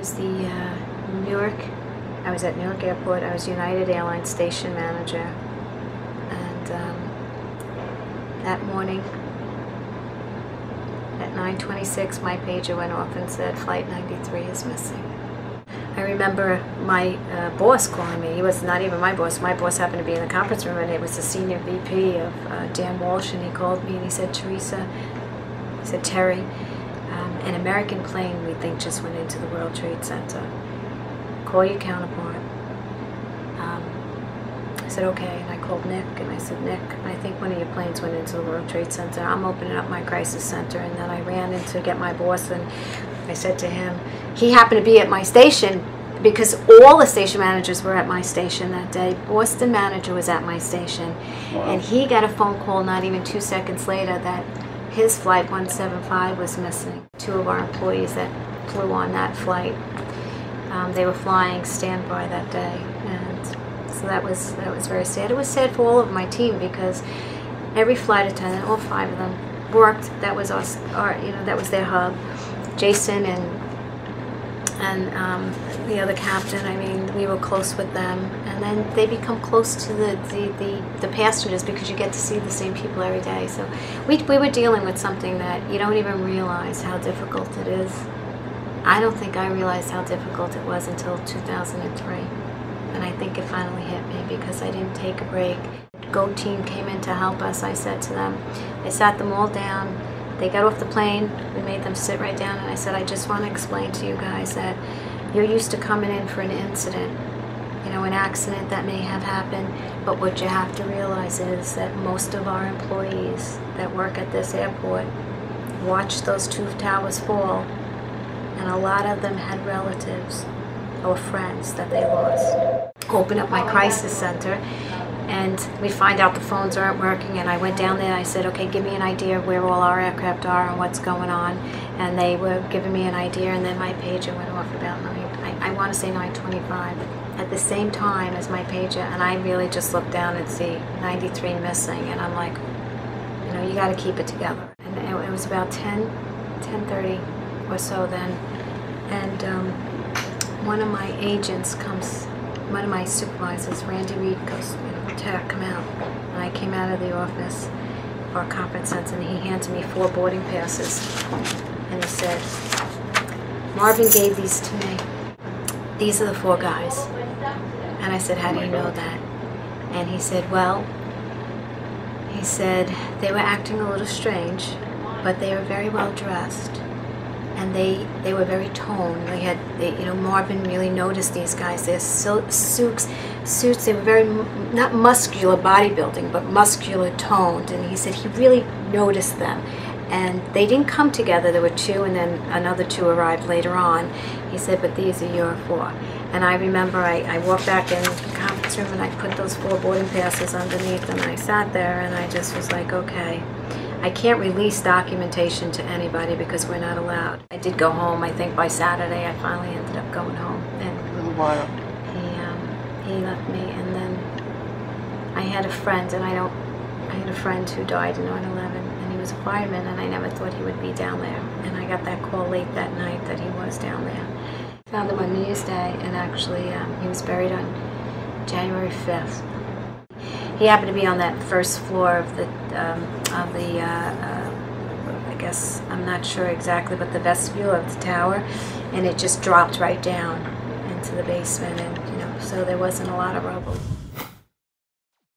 was I was at Newark Airport. I was United Airlines Station Manager, and that morning at 9:26 my pager went off and said Flight 93 is missing. I remember my boss calling me. He was not even my boss. My boss happened to be in the conference room, and it was the senior VP of Dan Walsh, and he called me and he said, Teresa, he said, Terry, an American plane we think just went into the World Trade Center. Call your counterpart. I said, okay, and I called Nick, and I said, Nick, I think one of your planes went into the World Trade Center. I'm opening up my crisis center. And then I ran in to get my boss, and I said to him, he happened to be at my station because all the station managers were at my station that day. Boston manager was at my station. Wow. And he got a phone call not even 2 seconds later that his flight 175 was missing. Two of our employees that flew on that flight, they were flying standby that day, and so that was very sad. It was sad for all of my team because every flight attendant, all 5 of them, worked. That was us, that was their hub. Jason and the other captain, I mean, we were close with them, and then they become close to the passengers because you get to see the same people every day. So we were dealing with something that you don't even realize how difficult it is. I don't think I realized how difficult it was until 2003, and I think it finally hit me because I didn't take a break. GO team came in to help us. I said to them, I sat them all down. They got off the plane, we made them sit right down, and I said, I just want to explain to you guys that you're used to coming in for an incident, an accident that may have happened, but what you have to realize is that most of our employees that work at this airport watched those 2 towers fall, and a lot of them had relatives or friends that they lost. Open up my crisis center, and we find out the phones aren't working, and I went down there and I said, okay, give me an idea of where all our aircraft are and what's going on, and they were giving me an idea, and then my pager went off about I want to say 9:25 at the same time as my pager, and I really just looked down and see 93 missing, and I'm like, you got to keep it together. And it was about 10:30 or so then, and one of my agents comes, one of my supervisors, Randy Reed, goes, Tara, come out. And I came out of the office, our conference center, and he handed me 4 boarding passes. And he said, Marvin gave these to me. These are the 4 guys. And I said, how do you know that? And he said, well, he said, they were acting a little strange, but they were very well dressed. And they were very toned. Marvin really noticed these guys. Their suits, they were very, not muscular bodybuilding, but muscular toned. And he said he really noticed them. And they didn't come together. There were 2, and then another 2 arrived later on. He said, but these are your 4. And I remember I walked back in the conference room, and I put those 4 boarding passes underneath, and I sat there, and I just was like, okay. I can't release documentation to anybody because we're not allowed. I did go home. I think by Saturday I finally ended up going home. And a little while. He left me, and then I had a friend, and I had a friend who died in 9/11, and he was a fireman, and I never thought he would be down there. And I got that call late that night that he was down there. Found him on New Year's Day, and actually he was buried on January 5th. He happened to be on that first floor of the I guess, I'm not sure exactly, but the vestibule of the tower, and it just dropped right down into the basement, and so there wasn't a lot of rubble.